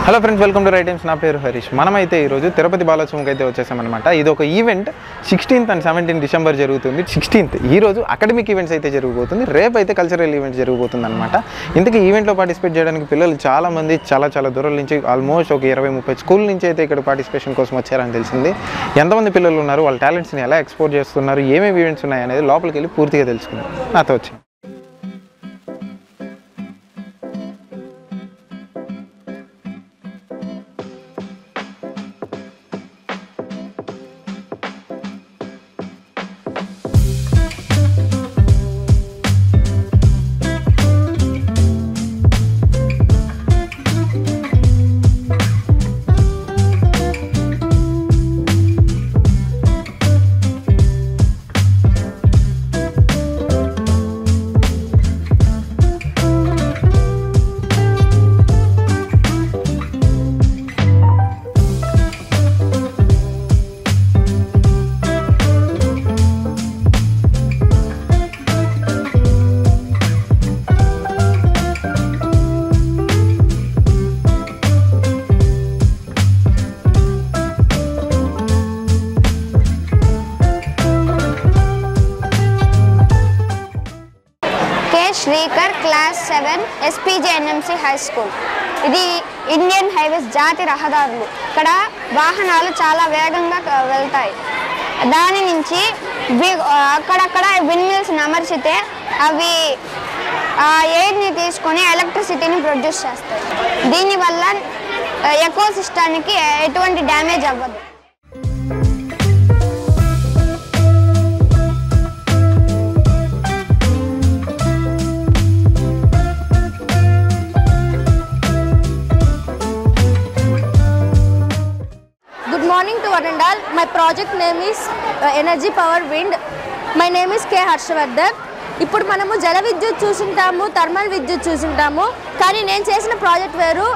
Hello friends, welcome to right times. నా పేరు హరీష్. మనమైతే ఈరోజు తిరుపతి బాలోత్సవంకి అయితే వచ్చేసామన్నమాట. ఇది ఒక event 16th and 17th December జరుగుతుంది. 16th ఈరోజు అకాడమిక్ ఈవెంట్స్ అయితే జరగబోతుంది, రేపు అయితే కల్చరల్ ఈవెంట్స్ జరగబోతుంది అనమాట. ఇంతకీ ఈవెంట్లో పార్టిసిపేట్ చేయడానికి పిల్లలు చాలామంది చాలా దూరం నుంచి ఆల్మోస్ట్ ఒక 20-30 స్కూల్ నుంచి అయితే ఇక్కడ పార్టిసిపేషన్ కోసం వచ్చారని తెలిసింది. ఎంతమంది పిల్లలు ఉన్నారు, వాళ్ళ టాలెంట్స్ని ఎలా ఎక్స్పోర్ట్ చేస్తున్నారు, ఏమేమి ఈవెంట్స్ ఉన్నాయి అనేది లోపలికి వెళ్ళి పూర్తిగా తెలుసుకుందాం. నాతో వచ్చి Srikar class 7 SPJNMC high school. ఇది ఇండియన్ హైవేస్ జాతి రహదారులు. ఇక్కడ వాహనాలు చాలా వేగంగా వెళ్తాయి. దాని నుంచి అక్కడక్కడ విండ్మిల్స్ అమర్చితే అవి ఆ ఎయిర్ని తీసుకొని ఎలక్ట్రిసిటీని ప్రొడ్యూస్ చేస్తాయి. దీనివల్ల ఎకో సిస్టానికి ఎటువంటి డ్యామేజ్ అవ్వదు. Good morning to one and all. My project name is Energy Power Wind. My name is K. Harshvardhan. ఇప్పుడు మనము జల విద్యుత్ చూసింటాము, థర్మల్ విద్యుత్ చూసింటాము, కానీ నేను చేసిన ప్రాజెక్ట్ వేరు,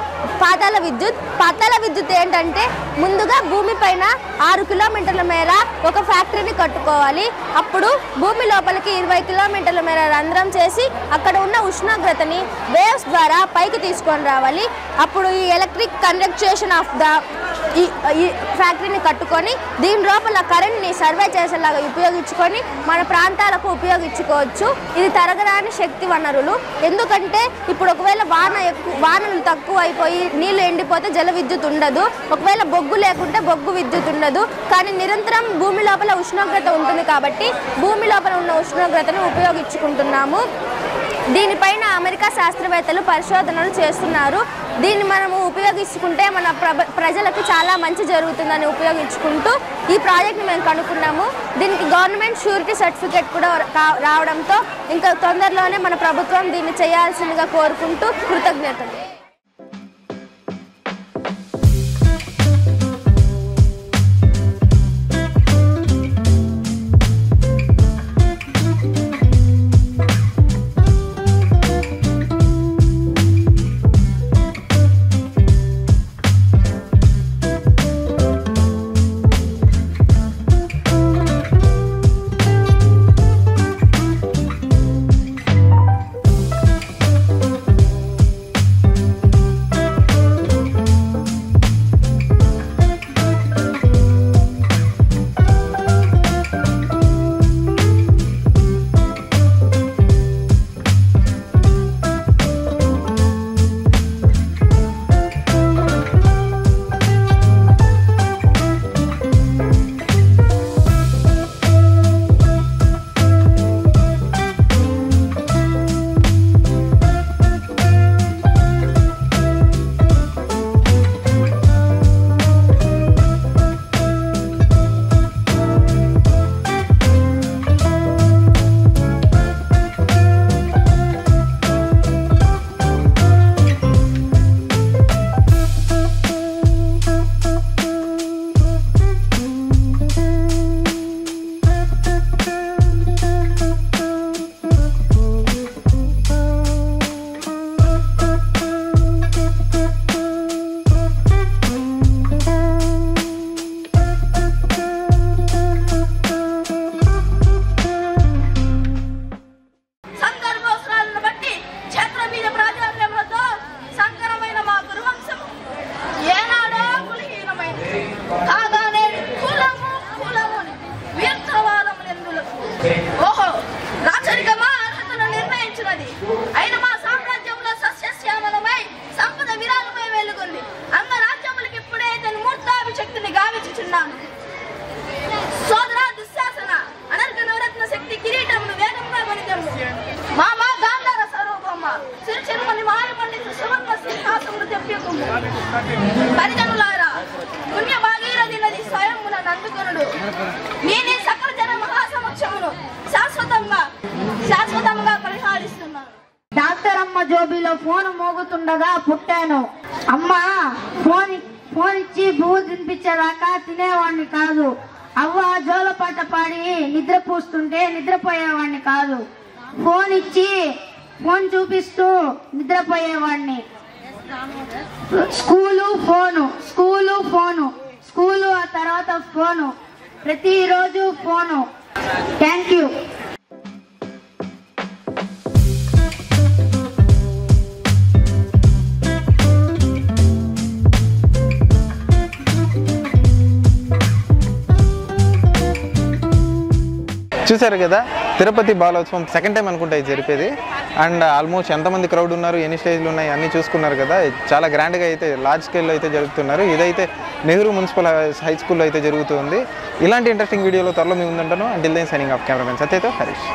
పాతాళ విద్యుత్. పాతాళ విద్యుత్ ఏంటంటే ముందుగా భూమి పైన 6 కిలోమీటర్ల మేర ఒక ఫ్యాక్టరీని కట్టుకోవాలి. అప్పుడు భూమి లోపలికి 20 కిలోమీటర్ల మేర రంధ్రం చేసి అక్కడ ఉన్న ఉష్ణోగ్రతని వేవ్స్ ద్వారా పైకి తీసుకొని రావాలి. అప్పుడు ఈ ఎలక్ట్రిక్ కండక్టేషన్ ఆఫ్ ద ఈ ఫ్యాక్టరీని కట్టుకొని దీని లోపల కరెంట్ని సర్వే చేసేలాగా ఉపయోగించుకొని మన ప్రాంతాలకు ఉపయోగించుకోవచ్చు. ఇది తరగరాని శక్తి వనరులు. ఎందుకంటే ఇప్పుడు ఒకవేళ వానలు తక్కువ అయిపోయి నీళ్లు ఎండిపోతే జల విద్యుత్ ఉండదు, ఒకవేళ బొగ్గు లేకుంటే బొగ్గు విద్యుత్ ఉండదు. కానీ నిరంతరం భూమి లోపల ఉష్ణోగ్రత ఉంటుంది కాబట్టి భూమి లోపల ఉన్న ఉష్ణోగ్రతను ఉపయోగించుకుంటున్నాము. దీనిపైన అమెరికా శాస్త్రవేత్తలు పరిశోధనలు చేస్తున్నారు. దీన్ని మనము ఉపయోగించుకుంటే మన ప్రజలకు చాలా మంచి జరుగుతుందని ఉపయోగించుకుంటూ ఈ ప్రాజెక్ట్ని మేము కనుక్కున్నాము. దీనికి గవర్నమెంట్ షూరిటీ సర్టిఫికేట్ కూడా రావడంతో ఇంకా తొందరలోనే మన ప్రభుత్వం దీన్ని చేయాల్సిందిగా కోరుకుంటూ కృతజ్ఞతలు. పరిజనులారా, పుణ్య భాగీరథి నది స్వయమున నందుకొనుడు నేనే సకల జన మహాసమక్షమును శాశ్వతంగా పరిహారిస్తున్నాను. డాక్టర్ అమ్మ జోబీలో ఫోన్ మోగుతుండగా పుట్టాను. అమ్మ ఫోన్ ఇచ్చి బువ్వ తినిపించేదాకా తినేవాడిని కాదు. అవ్వ జోలపాట పాడి నిద్ర పూస్తుంటే నిద్రపోయేవాడిని కాదు. ఫోన్ చూపిస్తూ నిద్రపోయేవాడిని. స్కూలు ఫోను ఆ తర్వాత ఫోను, ప్రతిరోజు ఫోను. Thank you. చూసారు కదా, తిరుపతి బాలోత్సవం సెకండ్ టైం అనుకుంటా ఇది జరిపేది. అండ్ ఆల్మోస్ట్ ఎంతమంది క్రౌడ్ ఉన్నారు, ఎన్ని స్టేజ్లు ఉన్నాయి అన్నీ చూసుకున్నారు కదా. చాలా గ్రాండ్గా అయితే లార్జ్ స్కేల్లో అయితే జరుగుతున్నారు. ఇదైతే నెహ్రూ మున్సిపల్ హై స్కూల్లో అయితే జరుగుతుంది. ఇలాంటి ఇంట్రెస్టింగ్ వీడియోలో త్వరలో మీ ముందుంటాను. Until then signing off cameraman సత్యతో హరీష్.